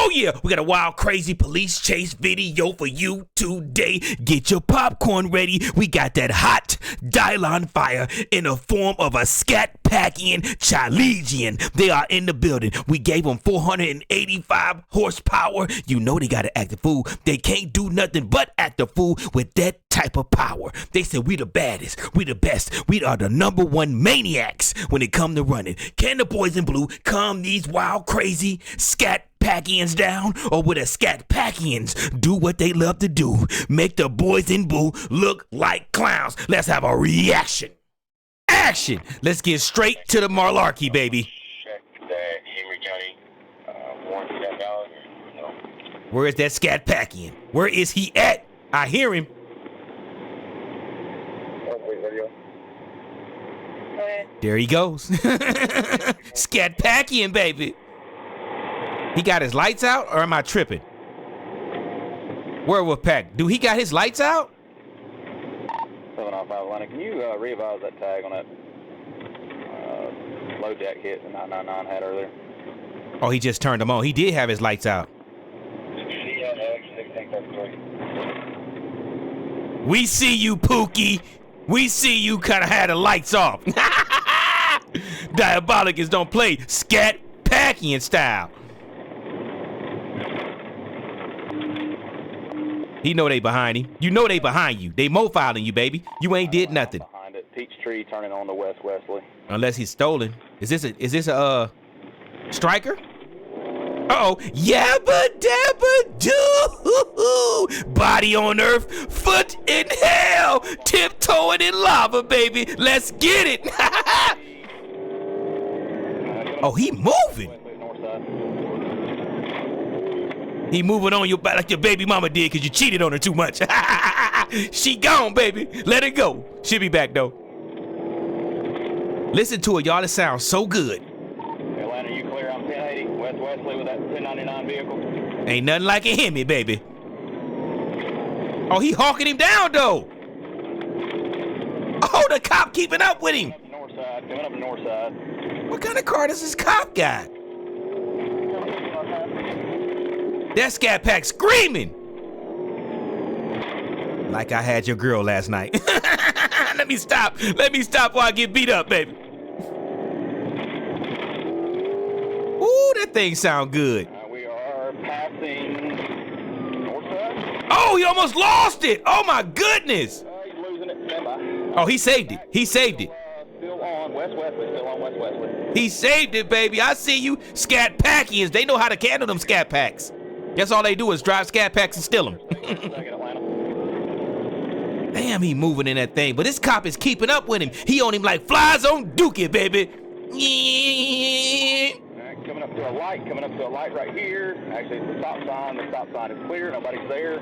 Oh yeah, we got a wild, crazy police chase video for you today. Get your popcorn ready. We got that hot dial on fire in the form of a Scat packing Chilegian. They are in the building. We gave them 485 horsepower. You know they got to act the fool. They can't do nothing but act the fool with that type of power. They said we the baddest, we the best, we are the #1 maniacs when it come to running. Can the boys in blue calm these wild, crazy Scat Packians down, or will the Scat Packians do what they love to do? Make the boys in blue look like clowns. Let's have a reaction. Action! Let's get straight to the malarkey, baby. Check that Henry County warranty that valid. No. Where is that Scat Packian? Where is he at? I hear him. There he goes. Scat Packian, baby. He got his lights out, or am I tripping? Werewolf Pack, do he got his lights out? 705 Atlanta, can you revise that tag on that low jack hit the 999 had earlier? Oh, he just turned them on. He did have his lights out. We see you, Pookie. We see you kind of had the lights off. Diabolicus don't play Scat Packian style. He know they behind him. You know they behind you. They mo-filing you, baby. You ain't did nothing. Behind it, Peachtree turning on to West Wesley. Unless he's stolen. Is this a striker? Uh-oh. Yabba dabba doo. Body on earth, foot in hell, tiptoeing in lava, baby. Let's get it. Oh, he moving. He moving on your back like your baby mama did because you cheated on her too much. She gone, baby. Let it go. She'll be back, though. Listen to it, y'all. It sounds so good. Atlanta, you clear on 1080 West Wesley with that 1099 vehicle. Ain't nothing like a Hemi, baby. Oh, he hawking him down, though. Oh, the cop keeping up with him. North side, coming up the north side. What kind of car does this cop got? That Scat Pack screaming. Like I had your girl last night. Let me stop. Let me stop while I get beat up, baby. Ooh, that thing sound good. We are passing north side. Oh, he almost lost it. Oh, my goodness. He's losing it. Stand by. Oh, he saved it. He saved it. Still on West Wesley. Still on West Wesley. He saved it, baby. I see you. Scat Packians. They know how to handle them Scat Packs. That's all they do is drive Scat Packs and steal them. Damn, he moving in that thing. But this cop is keeping up with him. He on him like flies on Dookie, baby. Coming up to a light right here. Actually, it's the stop sign. The stop sign is clear. Nobody's there.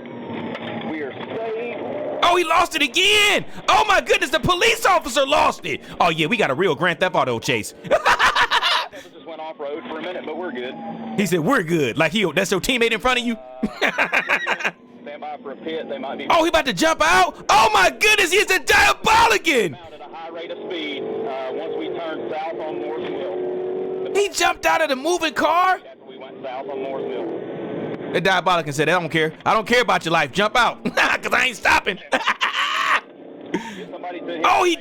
We are safe. Oh, he lost it again. Oh, my goodness. The police officer lost it. Oh, yeah, we got a real Grand Theft Auto chase. Just went off road for a minute, but we're good. He said, we're good. Like, that's your teammate in front of you? Stand by for a pit. They might be. Oh, he about to jump out? Oh, my goodness. He's a Diabolican. Out at a high rate of speed once we turned south on Moore's Mill. He jumped out of the moving car? After we went south on Moore's Mill. The Diabolican said, I don't care. I don't care about your life. Jump out. Because I ain't stopping. Oh, he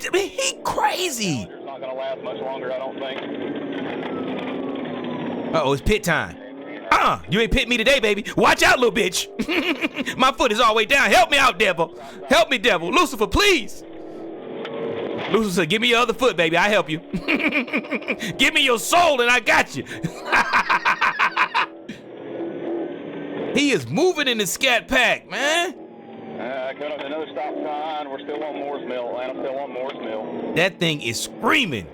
crazy. It's not going to last much longer, I don't think. Uh-oh, it's pit time. You ain't pit me today, baby. Watch out, little bitch. My foot is all the way down. Help me out, devil. Help me, devil. Lucifer, please. Lucifer said, give me your other foot, baby. I help you. Give me your soul and I got you. He is moving in the Scat Pack, man. Coming up to another stop sign. We're still on Moore's Mill. Atlanta still on Moore's Mill. That thing is screaming.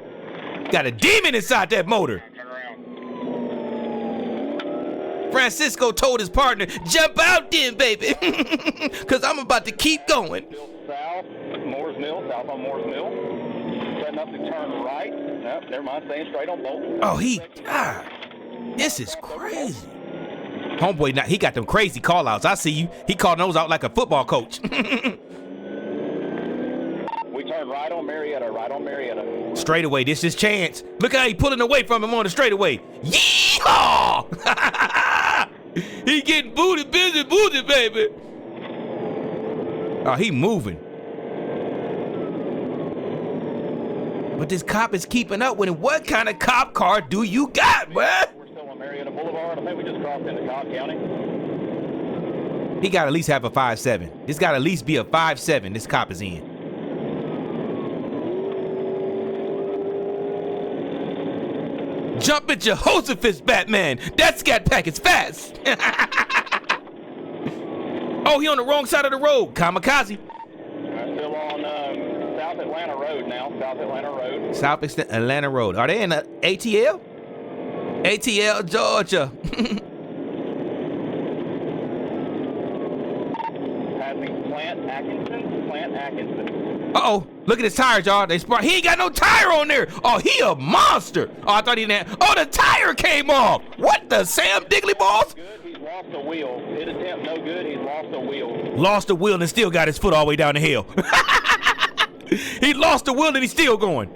Got a demon inside that motor. Francisco told his partner, jump out then, baby. Because I'm about to keep going. South, Moore's Mill, south on Moore's Mill. Setting up to turn right. No, never mind, staying straight on Bolton. Oh, this is crazy. Homeboy, he got them crazy call outs. I see you. He called those out like a football coach. We turn right on Marietta, right on Marietta. Straightaway, this is chance. Look how he pulling away from him on the straightaway. Yeehaw! He getting booted, busy, booted, baby. Oh, he moving. But this cop is keeping up with him. What kind of cop car do you got, bruh? We're still on Marietta Boulevard. I think we just crossed into Cobb County. He got to at least have a 5.7. This got to at least be a 5.7 this cop is in. Jump at Jehoshaphat, Batman. That Scat Pack is fast. Oh, he on the wrong side of the road. Kamikaze. Still on South Atlanta Road now. South Atlanta Road. South Atlanta Road. Are they in the ATL? ATL, Georgia. Passing Plant Atkinson. Uh-oh. Look at his tires, y'all. He ain't got no tire on there. Oh, he a monster. Oh, I thought he didn't have. Oh, the tire came off. What the Sam Digley balls? Good. He's lost a wheel. Hit attempt no good. He's lost a wheel. Lost the wheel and still got his foot all the way down the hill. He lost the wheel and he's still going.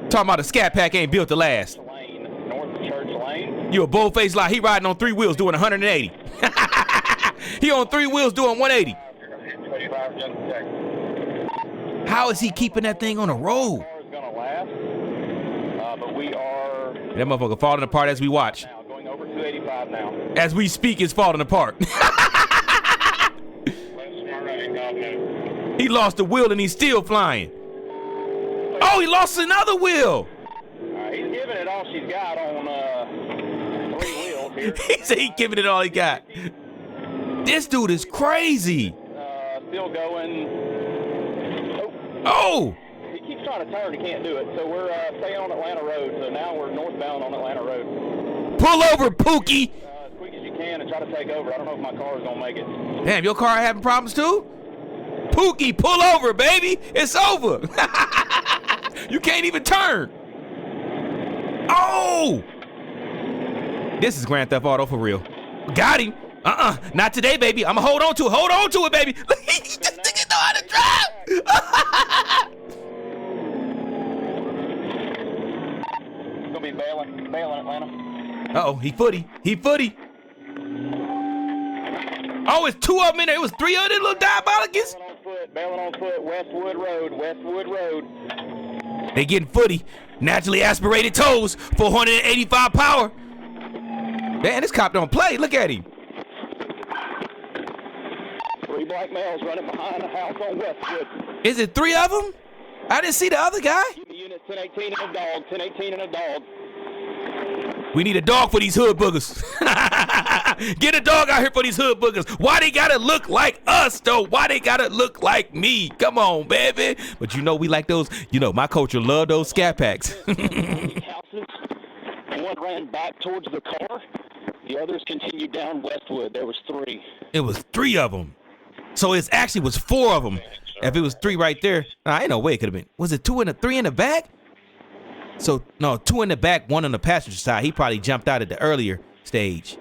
Talking about the Scat Pack ain't built to last. Lane, north of Church Lane. You a bold-faced lie. He riding on 3 wheels doing 180. He on 3 wheels doing 180. 25 just a second. How is he keeping that thing on the road? Car is gonna last, but we are That motherfucker falling apart as we watch. now going over 285 now. As we speak, it's falling apart. He lost the wheel and he's still flying. Oh, he lost another wheel. He's giving it all she's got on 3 wheels here. He said he giving it all he got. This dude is crazy. Still going. Oh! He keeps trying to turn. He can't do it. So we're staying on Atlanta Road. So now we're northbound on Atlanta Road. Pull over, Pookie. As quick as you can and try to take over. I don't know if my car is gonna make it. Damn, your car having problems too? Pookie, pull over, baby. It's over. You can't even turn. Oh! This is Grand Theft Auto for real. Got him. Not today, baby. I'm gonna hold on to it. Hold on to it, baby. He just didn't know how to drive. Gonna be bailing Atlanta. Uh-oh, he footy. Oh, it's 2 of them in there. It was 3 of them little diabolicus. Bailing on foot, Westwood Road. They getting footy. Naturally aspirated toes, 485 power. Man, this cop don't play. Look at him. 3 black males running behind the house on Westwood. Is it 3 of them? I didn't see the other guy. Give me unit 1018 and a dog. 1018 and a dog. We need a dog for these hood boogers. Get a dog out here for these hood boogers. Why they gotta look like us, though? Why they gotta look like me? Come on, baby. But you know we like those. You know, my culture love those Scat Packs. Houses. One ran back towards the car. The others continued down Westwood. There was 3. It was 3 of them. So it actually was 4 of them. If it was 3 right there, I ain't no way it could have been. Was it 2 and 3 in the back? So, no, 2 in the back, 1 on the passenger side. He probably jumped out at the earlier stage.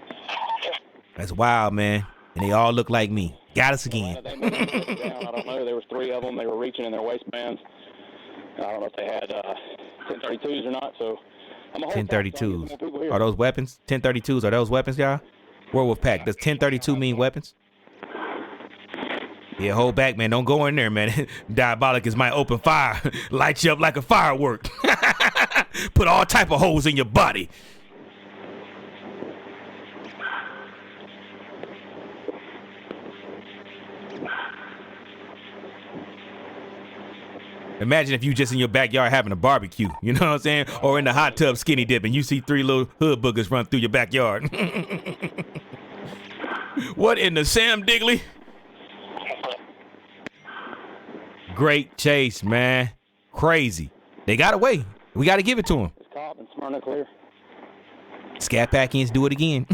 That's wild, man. And they all look like me. Got us again. I don't know. There was 3 of them. They were reaching in their waistbands. I don't know if they had 1032s or not. So I'm 1032s. Are those weapons? 1032s, are those weapons, y'all? Werewolf Pack, does 1032 mean weapons? Yeah, hold back, man. Don't go in there, man. Diabolicus might open fire. Light you up like a firework. Put all type of holes in your body. Imagine if you just in your backyard having a barbecue, you know what I'm saying? Or in the hot tub skinny dip and you see 3 little hood boogers run through your backyard. What in the Sam Digley? Great chase, man. Crazy. They got away. We got to give it to them. Cop and Smyrna clear. Scat Packians do it again.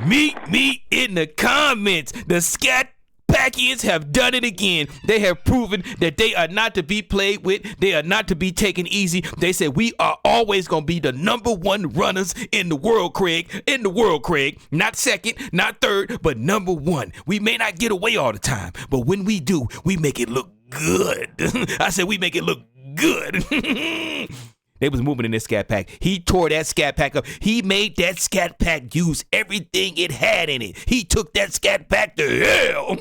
Meet me in the comments. The Scat Packians have done it again. They have proven that they are not to be played with. They are not to be taken easy. They said we are always going to be the #1 runners in the world, Craig. In the world, Craig. Not second, not third, but #1. We may not get away all the time, but when we do, we make it look good. I said we make it look good. They was moving in this Scat Pack. He tore that Scat Pack up. He made that Scat Pack use everything it had in it. He took that Scat Pack to hell.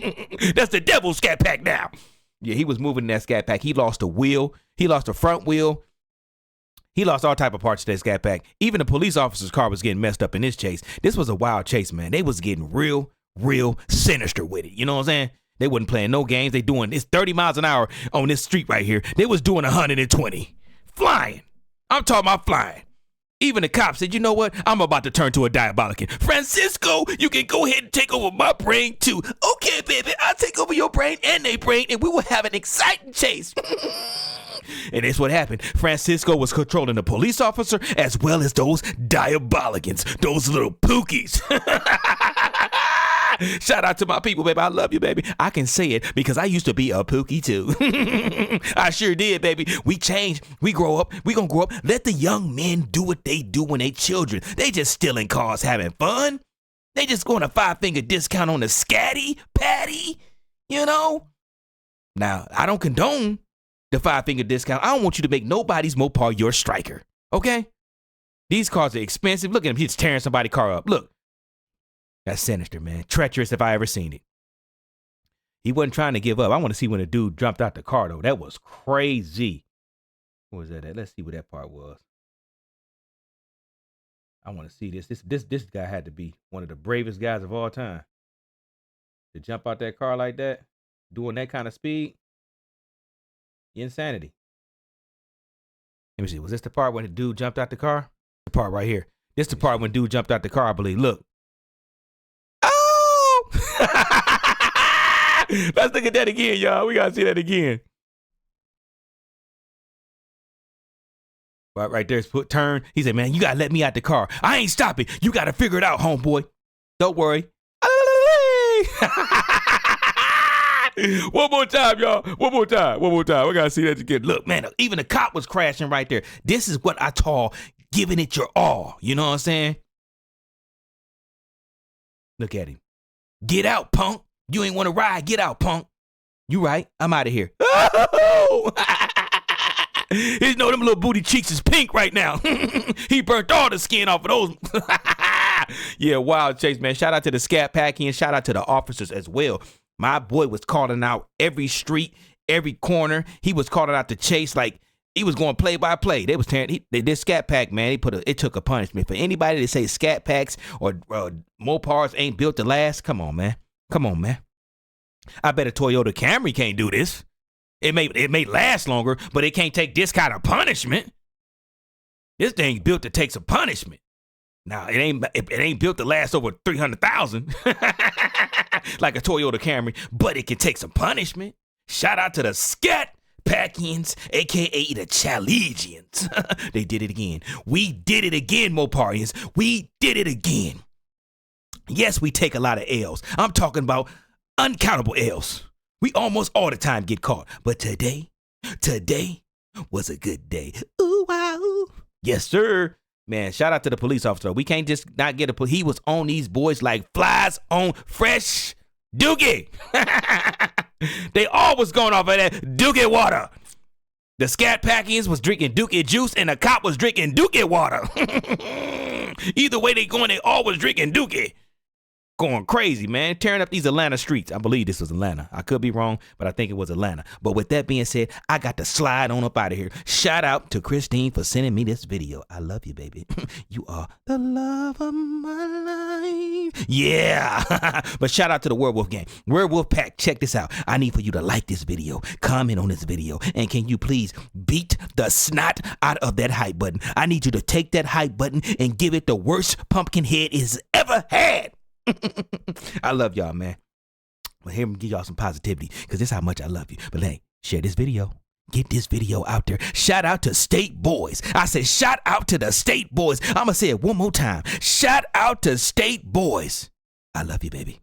That's the devil's Scat Pack now. Yeah, he was moving in that Scat Pack. He lost a wheel. He lost a front wheel. He lost all type of parts of that Scat Pack. Even the police officer's car was getting messed up in this chase. This was a wild chase, man. They was getting real sinister with it. You know what I'm saying? They wasn't playing no games. They doing this 30 miles an hour on this street right here. They was doing 120. Flying. I'm talking about flying. Even the cops said, you know what? I'm about to turn to a diabolican. Francisco, you can go ahead and take over my brain too. Okay, baby, I'll take over your brain and their brain, and we will have an exciting chase. And that's what happened. Francisco was controlling the police officer as well as those diabolicans, those little pookies. Shout out to my people, baby. I love you, baby. I can say it because I used to be a pookie too. I sure did, baby. We change. We grow up. We gonna grow up. Let the young men do what they do when they children. They just stealing cars, having fun. They just going a 5-finger discount on the Scatty Patty, you know? Now, I don't condone the 5-finger discount. I don't want you to make nobody's Mopar your striker, okay? These cars are expensive. Look at him. He's tearing somebody's car up. Look. That's sinister, man. Treacherous if I ever seen it. He wasn't trying to give up. I want to see when the dude jumped out the car, though. That was crazy. What was that at? Let's see what that part was. I want to see this. This guy had to be one of the bravest guys of all time. To jump out that car like that, doing that kind of speed. Insanity. Let me see. Was this the part when the dude jumped out the car? The part right here. This the part when dude jumped out the car, I believe. Look. Let's look at that again, y'all. We gotta see that again. Right there's turn. He said, man, you gotta let me out the car. I ain't stopping. You gotta figure it out, homeboy. Don't worry. One more time, y'all. One more time. We gotta see that again. Look, man, even the cop was crashing right there. This is what I call giving it your all. You know what I'm saying? Look at him. Get out, punk. You ain't want to ride. Get out, punk. You right. I'm out of here. Oh! You know them little booty cheeks is pink right now. He burnt all the skin off of those. Yeah, wild chase, man. Shout out to the Scat Pack and shout out to the officers as well. My boy was calling out every street, every corner. He was calling out the chase like he was going play by play. They was tearing. This Scat Pack, man. It took a punishment for anybody to say Scat Packs or Mopars ain't built to last. Come on, man. I bet a Toyota Camry can't do this. It may last longer, but it can't take this kind of punishment. This thing's built to take some punishment. Now it ain't built to last over 300,000 like a Toyota Camry, but it can take some punishment. Shout out to the Scat Packians, aka the Chalegians. They did it again. We did it again, Moparians. We did it again. Yes, we take a lot of L's. I'm talking about uncountable L's. We almost all the time get caught. But today was a good day. Ooh, wow. Yes, sir. Man, shout out to the police officer. We can't just not get he was on these boys like flies on fresh dookie. They all was going off of that dookie water. The Scat Packians was drinking dookie juice and the cop was drinking dookie water. Either way they all was drinking dookie. Going crazy, man. Tearing up these Atlanta streets. I believe this was Atlanta. I could be wrong, but I think it was Atlanta. But with that being said, I got to slide on up out of here. Shout out to Christine for sending me this video. I love you, baby. You are the love of my life. Yeah. But shout out to the Werewolf Gang. Werewolf Pack, check this out. I need for you to like this video, comment on this video, and can you please beat the snot out of that hype button? I need you to take that hype button and give it the worst pumpkin head it's ever had. I love y'all, man. Well, here, I'm gonna give y'all some positivity because this is how much I love you. But hey, share this video. Get this video out there. Shout out to State Boys. I said shout out to the State Boys. I'm gonna say it one more time. Shout out to State Boys. I love you, baby.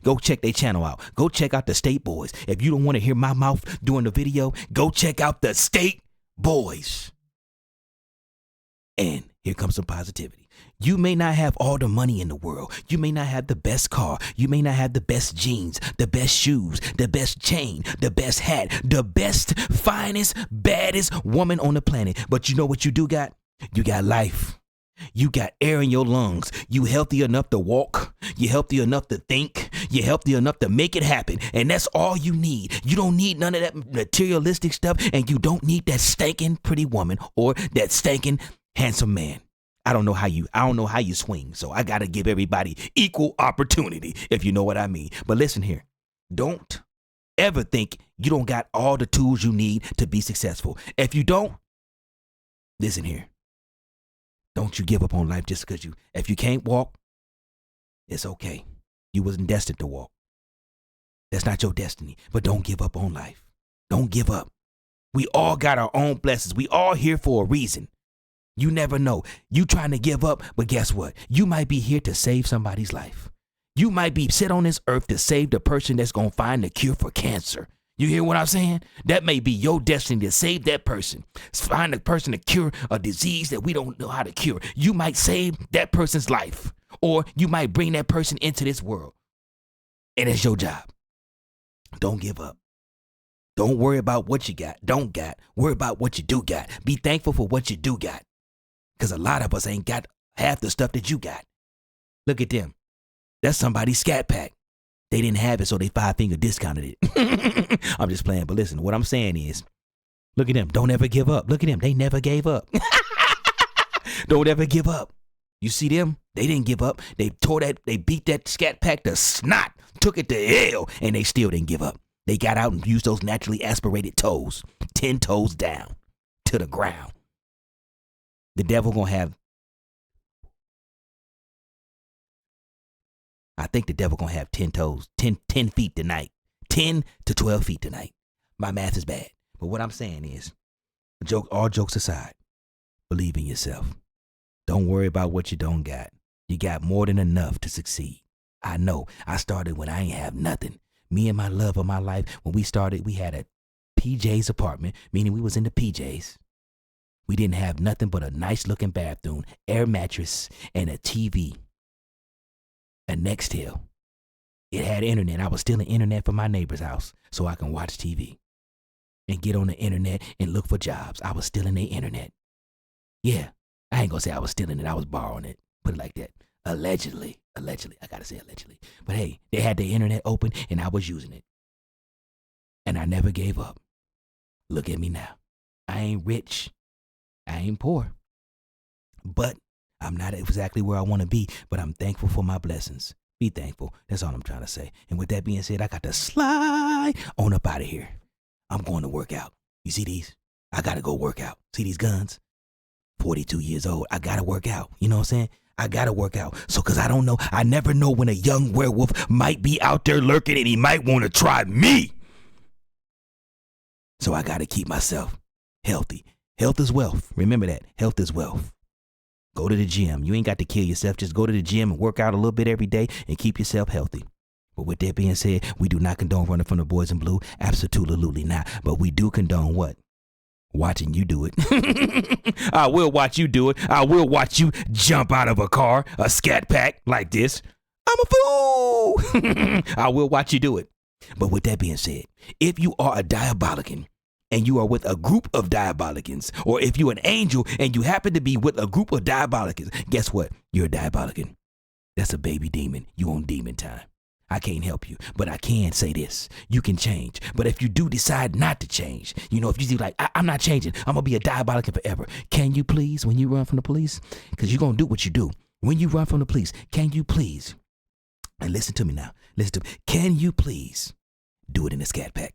Go check their channel out. Go check out the State Boys. If you don't want to hear my mouth during the video, go check out the State Boys. And here comes some positivity. You may not have all the money in the world. You may not have the best car. You may not have the best jeans, the best shoes, the best chain, the best hat, the best, finest, baddest woman on the planet. But you know what you do got? You got life. You got air in your lungs. You healthy enough to walk. You're healthy enough to think. You're healthy enough to make it happen. And that's all you need. You don't need none of that materialistic stuff. And you don't need that stinking pretty woman or that stinking handsome man. I don't know how you swing. So I got to give everybody equal opportunity, if you know what I mean. But listen here. Don't ever think you don't got all the tools you need to be successful. If you don't, listen here. Don't you give up on life just because if you can't walk, it's okay. You wasn't destined to walk. That's not your destiny. But don't give up on life. Don't give up. We all got our own blessings. We all here for a reason. You never know. You trying to give up, but guess what? You might be here to save somebody's life. You might be sit on this earth to save the person that's going to find the cure for cancer. You hear what I'm saying? That may be your destiny to save that person. Find a person to cure a disease that we don't know how to cure. You might save that person's life, or you might bring that person into this world. And it's your job. Don't give up. Don't worry about what you don't got. Worry about what you do got. Be thankful for what you do got. Because a lot of us ain't got half the stuff that you got. Look at them. That's somebody's Scat pack. They didn't have it, so they 5-finger discounted it. I'm just playing. But listen, what I'm saying is, look at them. Don't ever give up. Look at them. They never gave up. Don't ever give up. You see them? They didn't give up. They beat that Scat pack to snot, took it to hell, and they still didn't give up. They got out and used those naturally aspirated toes, 10 toes down to the ground. The devil gonna have, I think the devil gonna have 10 toes, 10 feet tonight, 10 to 12 feet tonight. My math is bad. But what I'm saying is, all jokes aside, believe in yourself. Don't worry about what you don't got. You got more than enough to succeed. I know. I started when I ain't have nothing. Me and my love of my life, when we started, we had a PJ's apartment, meaning we was in the PJs. We didn't have nothing but a nice looking bathroom, air mattress, and a TV. A Nextel. It had internet. I was stealing internet from my neighbor's house so I can watch TV and get on the internet and look for jobs. I was stealing their internet. Yeah, I ain't gonna say I was stealing it. I was borrowing it. Put it like that. Allegedly. I gotta say allegedly. But hey, they had their internet open and I was using it. And I never gave up. Look at me now. I ain't rich. I ain't poor. But I'm not exactly where I want to be, but I'm thankful for my blessings. Be thankful. That's all I'm trying to say. And with that being said, I got to slide on up out of here. I'm going to work out. You see these? I got to go work out. See these guns? 42 years old. I got to work out. You know what I'm saying? I got to work out. So, because I don't know. I never know when a young werewolf might be out there lurking and he might want to try me. So I got to keep myself healthy. Health is wealth. Remember that. Health is wealth. Go to the gym. You ain't got to kill yourself. Just go to the gym and work out a little bit every day and keep yourself healthy. But with that being said, we do not condone running from the boys in blue. Absolutely not. But we do condone what? Watching you do it. I will watch you do it. I will watch you jump out of a car, a Scat pack like this. I'm a fool. I will watch you do it. But with that being said, if you are a diabolican, and you are with a group of diabolicans, or if you're an angel and you happen to be with a group of diabolicans, guess what? You're a diabolican. That's a baby demon. You on demon time. I can't help you, but I can say this. You can change. But if you do decide not to change, if you see like, I'm not changing. I'm going to be a diabolican forever. Can you please, when you run from the police, because you're going to do what you do. When you run from the police, can you please, and listen to me now, can you please do it in a Scat pack?